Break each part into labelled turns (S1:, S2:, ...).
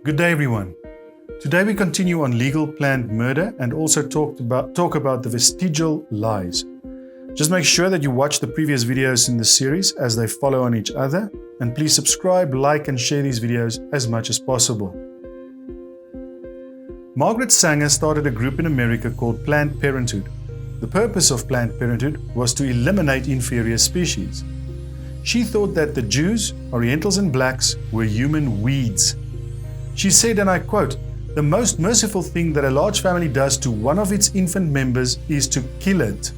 S1: Good day, everyone. Today we continue on legal planned murder and also talk about the vestigial lies. Just make sure that you watch the previous videos in this series as they follow on each other, and please subscribe, like and share these videos as much as possible. Margaret Sanger started a group in America called Planned Parenthood. The purpose of Planned Parenthood was to eliminate inferior species. She thought that the Jews, Orientals and blacks were human weeds. She said, and I quote, "The most merciful thing that a large family does to one of its infant members is to kill it."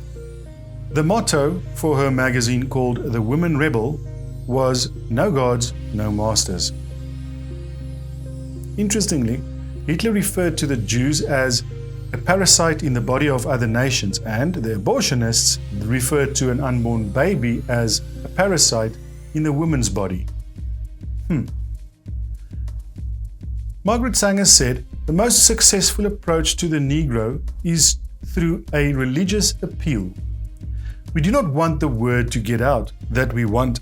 S1: The motto for her magazine, called The Woman Rebel, was "No gods, no masters." Interestingly, Hitler referred to the Jews as a parasite in the body of other nations, and the abortionists referred to an unborn baby as a parasite in the woman's body. Margaret Sanger said, "The most successful approach to the Negro is through a religious appeal. We do not want the word to get out that we want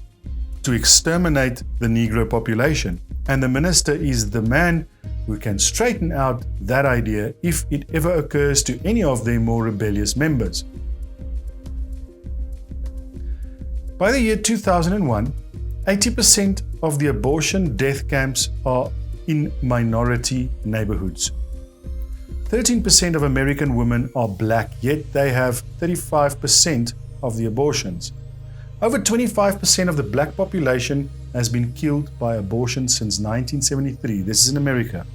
S1: to exterminate the Negro population, and the minister is the man who can straighten out that idea if it ever occurs to any of their more rebellious members." By the year 2001, 80% of the abortion death camps are in minority neighborhoods. 13% of American women are black, yet they have 35% of the abortions. Over 25% of the black population has been killed by abortion since 1973. This is in America.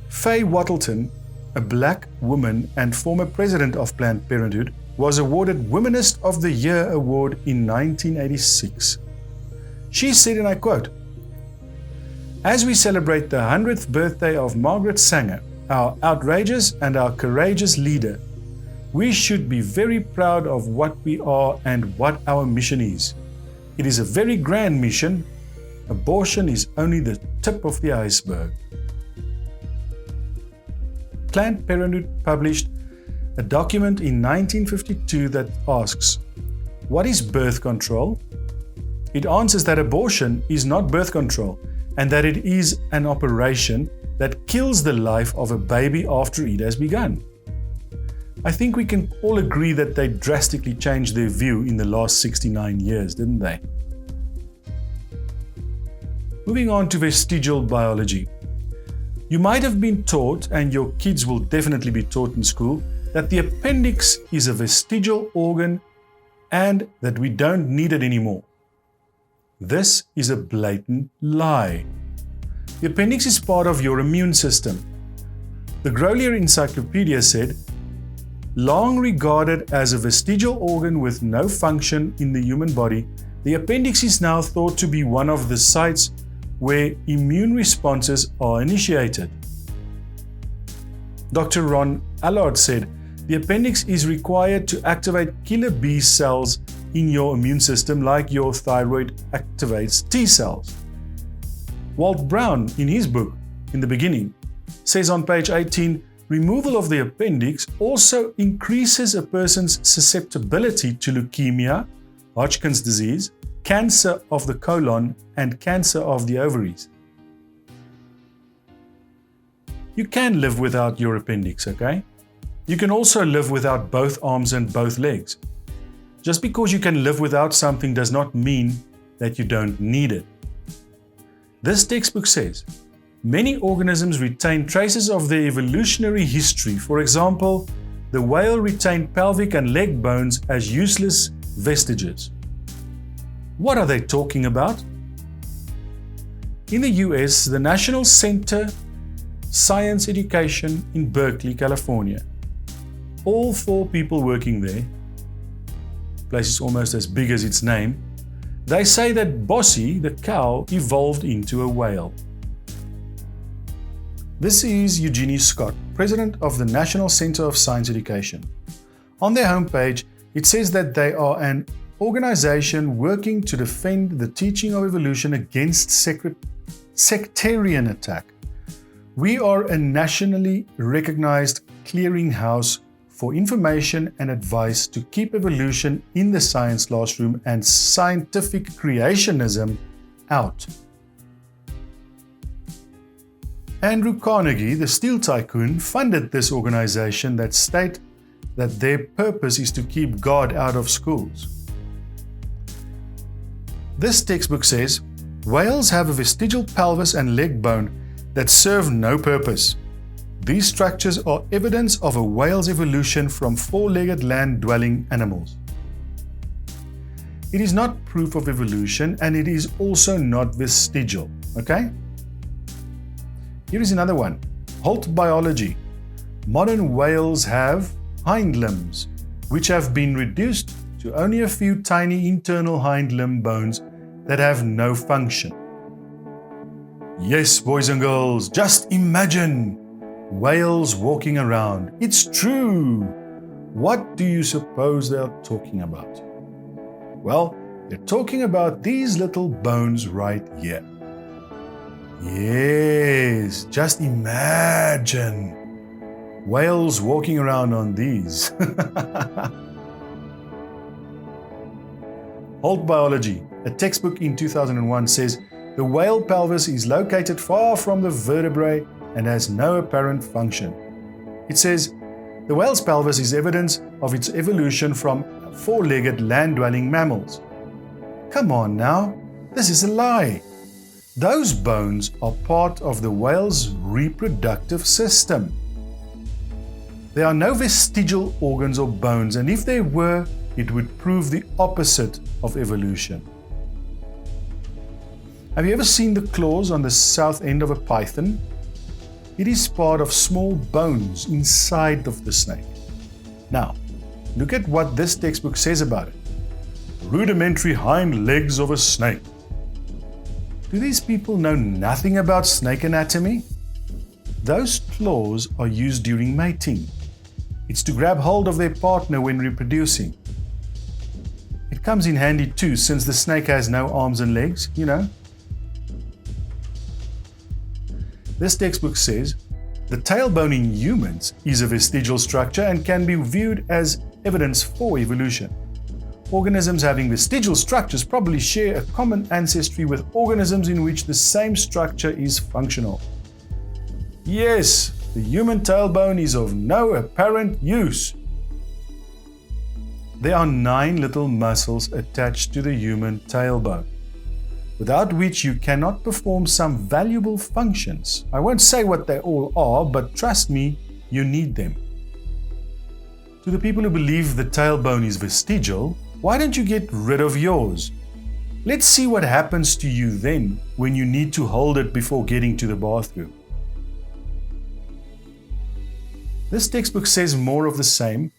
S1: Faye Wattleton, a black woman and former president of Planned Parenthood, was awarded Womanist of the Year award in 1986. She said, and I quote, "As we celebrate the 100th birthday of Margaret Sanger, our outrageous and our courageous leader, we should be very proud of what we are and what our mission is. It is a very grand mission. Abortion is only the tip of the iceberg." Planned Parenthood published a document in 1952 that asks, "What is birth control?" It answers that abortion is not birth control, and that it is an operation that kills the life of a baby after it has begun. I think we can all agree that they drastically changed their view in the last 69 years, didn't they? Moving on to vestigial biology. You might have been taught, and your kids will definitely be taught in school, that the appendix is a vestigial organ and that we don't need it anymore. This is a blatant lie. The appendix is part of your immune system. The Grolier Encyclopedia said, "Long regarded as a vestigial organ with no function in the human body, the appendix is now thought to be one of the sites where immune responses are initiated." Dr. Ron Allard said, "The appendix is required to activate killer B cells in your immune system like your thyroid activates T cells." Walt Brown, in his book, In the Beginning, says on page 18, "Removal of the appendix also increases a person's susceptibility to leukemia, Hodgkin's disease, cancer of the colon, and cancer of the ovaries." You can live without your appendix, okay? You can also live without both arms and both legs. Just because you can live without something does not mean that you don't need it. This textbook says, many organisms retain traces of their evolutionary history. For example, the whale retained pelvic and leg bones as useless vestiges. What are they talking about? In the US, the National Center Science Education in Berkeley, California. All 4 people working there, the place is almost as big as its name, they say that Bossy, the cow, evolved into a whale. This is Eugenie Scott, president of the National Center of Science Education. On their homepage, it says that they are an organization working to defend the teaching of evolution against sectarian attack. We are a nationally recognized clearinghouse for information and advice to keep evolution in the science classroom and scientific creationism out. Andrew Carnegie, the steel tycoon, funded this organization that state that their purpose is to keep God out of schools. This textbook says, whales have a vestigial pelvis and leg bone that serve no purpose. These structures are evidence of a whale's evolution from four-legged land-dwelling animals. It is not proof of evolution, and it is also not vestigial. Okay? Here is another one. Holt Biology. Modern whales have hind limbs, which have been reduced to only a few tiny internal hind limb bones that have no function. Yes, boys and girls, just imagine whales walking around. It's true. What do you suppose they are talking about? Well, they're talking about these little bones right here. Yes, just imagine whales walking around on these. Holt Biology, a textbook in 2001, says the whale pelvis is located far from the vertebrae and has no apparent function. It says the whale's pelvis is evidence of its evolution from four-legged land-dwelling mammals. Come on now, this is a lie. Those bones are part of the whale's reproductive system. There are no vestigial organs or bones, and if there were, it would prove the opposite of evolution. Have you ever seen the claws on the south end of a python? It is part of small bones inside of the snake. Now, look at what this textbook says about it. Rudimentary hind legs of a snake. Do these people know nothing about snake anatomy? Those claws are used during mating. It's to grab hold of their partner when reproducing. It comes in handy too, since the snake has no arms and legs, you know. This textbook says the tailbone in humans is a vestigial structure and can be viewed as evidence for evolution. Organisms having vestigial structures probably share a common ancestry with organisms in which the same structure is functional. Yes, the human tailbone is of no apparent use. There are 9 little muscles attached to the human tailbone, without which you cannot perform some valuable functions. I won't say what they all are, but trust me, you need them. To the people who believe the tailbone is vestigial, why don't you get rid of yours? Let's see what happens to you then when you need to hold it before getting to the bathroom. This textbook says more of the same.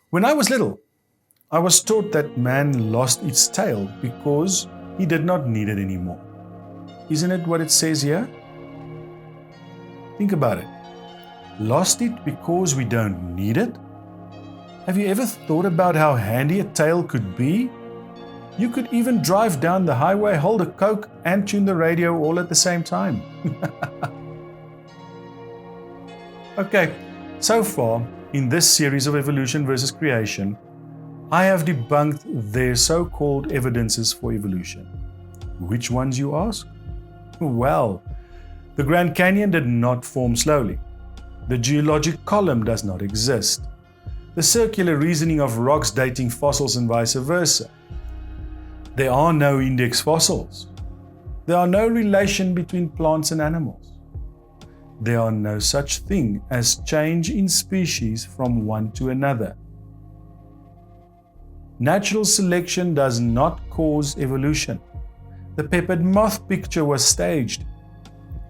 S1: When I was little, I was taught that man lost its tail because he did not need it anymore. Isn't it what it says here? Think about it. Lost it because we don't need it? Have you ever thought about how handy a tail could be? You could even drive down the highway, hold a Coke, and tune the radio all at the same time. Okay, so far in this series of evolution versus creation, I have debunked their so-called evidences for evolution. Which ones, you ask? Well, the Grand Canyon did not form slowly. The geologic column does not exist. The circular reasoning of rocks dating fossils and vice versa. There are no index fossils. There are no relation between plants and animals. There are no such thing as change in species from one to another. Natural selection does not cause evolution. The peppered moth picture was staged.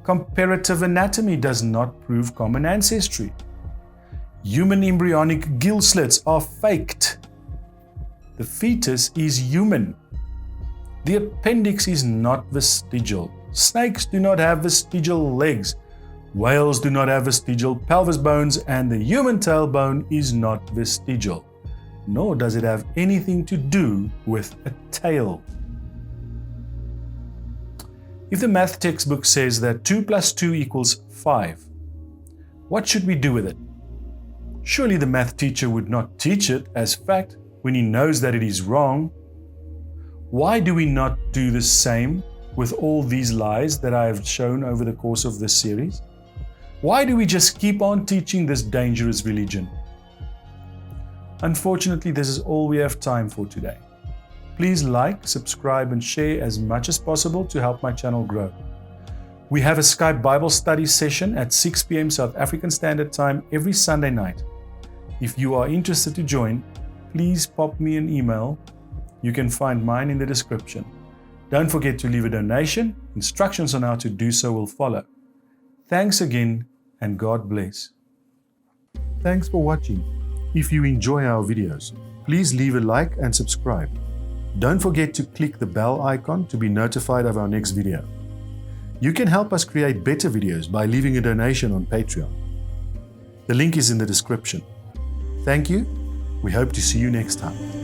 S1: Comparative anatomy does not prove common ancestry. Human embryonic gill slits are faked. The fetus is human. The appendix is not vestigial. Snakes do not have vestigial legs. Whales do not have vestigial pelvis bones, and the human tailbone is not vestigial. Nor does it have anything to do with a tail. If the math textbook says that 2 + 2 = 5, what should we do with it? Surely the math teacher would not teach it as fact when he knows that it is wrong. Why do we not do the same with all these lies that I have shown over the course of this series? Why do we just keep on teaching this dangerous religion? Unfortunately, this is all we have time for today. Please like, subscribe, and share as much as possible to help my channel grow. We have a Skype Bible study session at 6 p.m. South African Standard Time every Sunday night. If you are interested to join, please pop me an email. You can find mine in the description. Don't forget to leave a donation. Instructions on how to do so will follow. Thanks again, and God bless. Thanks for watching. If you enjoy our videos, please leave a like and subscribe. Don't forget to click the bell icon to be notified of our next video. You can help us create better videos by leaving a donation on Patreon. The link is in the description. Thank you. We hope to see you next time.